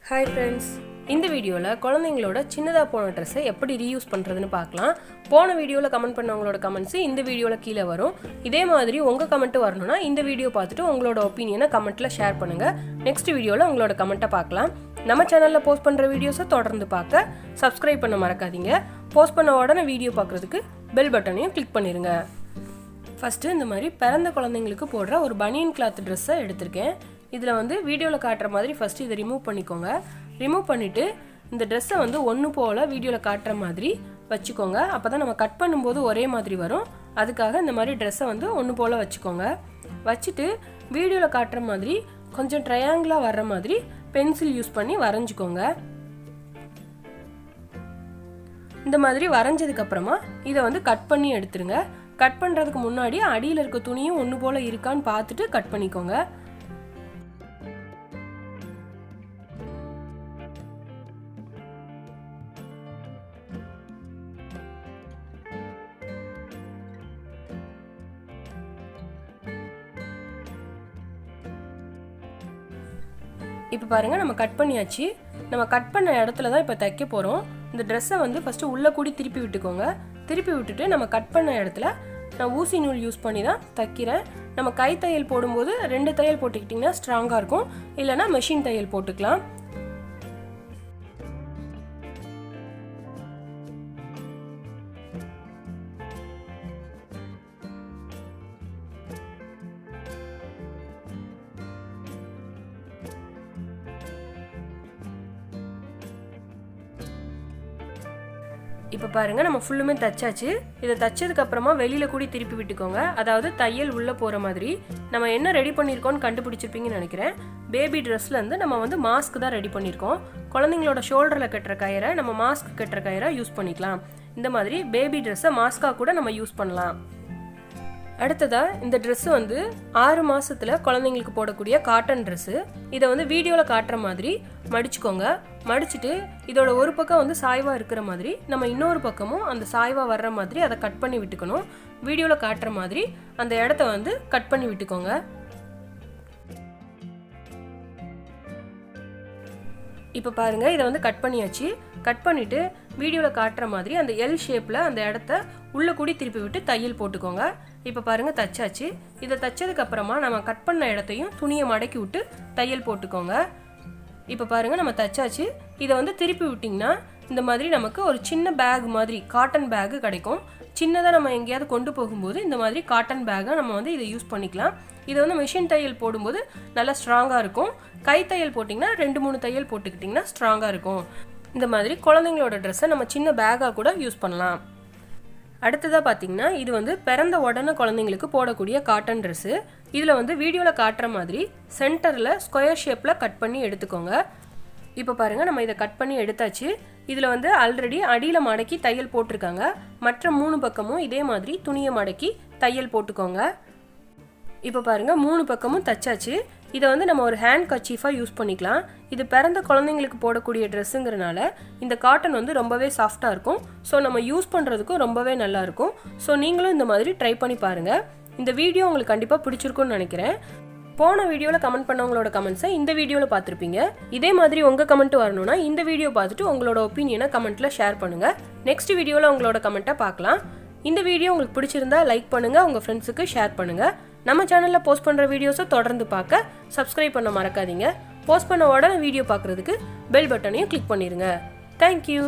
Hi friends, இந்த வீடியோல குழந்தைங்களோட சின்னதா போன Dress-ஐ எப்படி ரீயூஸ் பண்றதுன்னு பார்க்கலாம். போன வீடியோல கமெண்ட் பண்ணவங்களோட கமெண்ட்ஸ் இந்த வீடியோல கீழ வரும். இதே மாதிரி உங்க கமெண்ட் வரணும்னா இந்த வீடியோ பார்த்துட்டு உங்களோட ஒபினியனை கமெண்ட்ல ஷேர் பண்ணுங்க. நெக்ஸ்ட் வீடியோல உங்களோட கமெண்ட்டை பார்க்கலாம். நம்ம சேனல்ல போஸ்ட் பண்ற வீடியோஸை தொடர்ந்து பார்க்க Subscribe பண்ண மறக்காதீங்க. போஸ்ட் பண்ண உடனே வீடியோ பார்க்கிறதுக்கு பெல் பட்டனையும் கிளிக் பண்ணிருங்க. ஃபர்ஸ்ட் இந்த மாதிரி பிறந்த குழந்தைங்களுக்கு போடுற ஒரு பனியன் கிளாத் Dress-ஐ எடுத்துர்க்கேன். இதுல வந்து வீடியோல காட்டுற மாதிரி ஃபர்ஸ்ட் இத ரிமூவ் பண்ணிக்கோங்க. ரிமூவ் பண்ணிட்டு இந்த Dress-ஐ வந்து ஒண்ணு போல வீடியோல காட்டுற மாதிரி வச்சுக்கோங்க. அப்பதான் நம்ம கட் பண்ணும்போது ஒரே மாதிரி வரும். அதுக்காக இந்த மாதிரி Dress-ஐ வந்து ஒண்ணு போல வச்சுக்கோங்க. வச்சிட்டு வீடியோல காட்டுற மாதிரி கொஞ்சம் ட்ரையாங்கிளா வர்ற மாதிரி பென்சில் யூஸ் பண்ணி வரைஞ்சுக்கோங்க. இந்த மாதிரி வரைஞ்சதுக்கு அப்புறமா இத வந்து கட் பண்ணி எடுத்துருங்க. கட் பண்றதுக்கு முன்னாடி அடியில இருக்க துணியும் ஒண்ணு போல இருக்கான்னு பார்த்துட்டு கட் பண்ணிக்கோங்க. இப்போ பாருங்க நம்ம கட் பண்ணியாச்சு. நம்ம கட் பண்ண இடத்துல தான் இப்போ தைக்க போறோம். இந்த Dress-ஐ வந்து ஃபர்ஸ்ட் உள்ள கூடி திருப்பி விட்டுக்கோங்க. திருப்பி விட்டுட்டு நம்ம கட் பண்ண இடத்துல நான் ஊசி நூல் யூஸ் பண்ணி தான் தைக்கிறேன். நம்ம கை தையல் போடும்போது 2 தையல் போட்டுக்கிட்டீங்கன்னா ஸ்ட்ராங்கா இருக்கும். இல்லனா மெஷின் தையல் போட்டுக்கலாம். இப்போ பாருங்க நம்ம ஃபுல்லுமே தச்சாச்சு. இத தச்சதுக்கு அப்புறமா வெளியில கூடி திருப்பி விட்டுக்கோங்க. அதாவது தையல் உள்ள போற மாதிரி. நம்ம என்ன ரெடி பண்ணிருக்கோம்னு கண்டுபிடிச்சிருப்பீங்கன்னு நினைக்கிறேன். பேபி Dress-ல இருந்து நம்ம வந்து மாஸ்க் தான் ரெடி பண்ணிருக்கோம். குழந்தைங்களோட ஷோல்டர்ல கட்டற கயிறை நம்ம மாஸ்க் கட்டற கயிறை யூஸ் பண்ணிக்கலாம். இந்த மாதிரி பேபி Dress-ஐ மாஸ்கா கூட நம்ம யூஸ் பண்ணலாம். அடுத்ததா இந்த Dress வந்து 6 மாசத்துல குழந்தைங்களுக்கு போடக்கூடிய காட்டன் Dress. இத வந்து வீடியோல காட்டுற மாதிரி மடிச்சுக்கோங்க. மடிச்சிட்டு இதோட ஒரு பக்கம் வந்து சாய்வா இருக்கிற மாதிரி நம்ம இன்னொரு பக்கமும் அந்த சாய்வா வர்ற மாதிரி அதை கட் பண்ணி விட்டுக்கணும். வீடியோல காட்டுற மாதிரி அந்த இடத்த வந்து கட் பண்ணி விட்டுக்கோங்க. இப்போ பாருங்க இத வந்து கட் பண்ணியாச்சு. கட் பண்ணிட்டு வீடியோல காட்டுற மாதிரி அந்த எல் ஷேப்ல அந்த இடத்த உள்ள கூடி திருப்பி விட்டு தையல் போட்டுக்கோங்க. இப்போ பாருங்க தச்சாச்சு. இத தச்சதுக்கு அப்புறமா நம்ம கட் பண்ண இடத்தையும் துணியை மடக்கி விட்டு தையல் போட்டுக்கோங்க. இப்போ பாருங்க நம்ம தச்சாச்சு. இத வந்து திருப்பி விட்டீங்கன்னா இந்த மாதிரி நமக்கு ஒரு சின்ன பேக் மாதிரி காட்டன் பேக் கிடைக்கும். சின்னதா நம்ம எங்கயாவது கொண்டு போகும்போது இந்த மாதிரி காட்டன் பேக்கை நம்ம வந்து இதை யூஸ் பண்ணிக்கலாம். இது வந்து மெஷின் தையல் போடும்போது நல்லா ஸ்ட்ராங்கா இருக்கும். கை தையல் போட்டிங்கன்னா 2-3 தையல் போட்டுக்கிட்டிங்கன்னா ஸ்ட்ராங்கா இருக்கும். இந்த மாதிரி குழந்தைங்களோட Dress-ஐ நம்ம சின்ன பேக்கா கூட யூஸ் பண்ணலாம். அடுத்ததா பாத்தீங்கன்னா இது வந்து பிறந்த உடனே குழந்தைங்களுக்கு போடக்கூடிய காட்டன் Dress. இதுல வந்து வீடியோல காட்டுற மாதிரி சென்டர்ல ஸ்கொயர் ஷேப்ல கட் பண்ணி எடுத்துக்கோங்க. இப்போ பாருங்க நம்ம இத கட் பண்ணி எடுத்தாச்சு. இதுல வந்து ஆல்ரெடி அடியில மடக்கி தையல் போட்டுருக்காங்க. மற்ற 3 பக்கமும் இதே மாதிரி துணியை மடக்கி தையல் போட்டுக்கோங்க. இப்போ பாருங்க 3 பக்கமும் தச்சாச்சு. இத வந்து நம்ம ஒரு ஹேண்ட் கர்ச்சீஃபா யூஸ் பண்ணிக்கலாம். இது பிறந்த குழந்தைங்களுக்கு போடக்கூடிய Dress-ங்கறனால இந்த காட்டன் வந்து ரொம்பவே சாஃப்ட்டா இருக்கும். சோ நம்ம யூஸ் பண்றதுக்கு ரொம்பவே நல்லா இருக்கும். சோ நீங்களும் இந்த மாதிரி ட்ரை பண்ணி பாருங்க. இந்த வீடியோ உங்களுக்கு கண்டிப்பா பிடிச்சிருக்கும்னு நினைக்கிறேன். போன வீடியோல கமெண்ட் பண்ணவங்களோட கமெண்ட்ஸை இந்த வீடியோல பார்த்திருப்பீங்க. இதே மாதிரி உங்க கமெண்ட் வரணும்னா இந்த வீடியோ பார்த்துட்டு உங்களோட ஒபினியனை கமெண்ட்ல ஷேர் பண்ணுங்க. நெக்ஸ்ட் வீடியோல உங்களோட கமெண்ட்டை பார்க்கலாம். இந்த வீடியோ உங்களுக்கு பிடிச்சிருந்தா லைக் பண்ணுங்க, உங்க ஃப்ரெண்ட்ஸுக்கு ஷேர் பண்ணுங்க. நம்ம சேனல்ல போஸ்ட் பண்ற வீடியோஸை தொடர்ந்து பார்க்க Subscribe பண்ண மறக்காதீங்க. போஸ்ட் பண்ண உடனே வீடியோ பார்க்கிறதுக்கு பெல் பட்டனையும் கிளிக் பண்ணிருங்க. Thank you.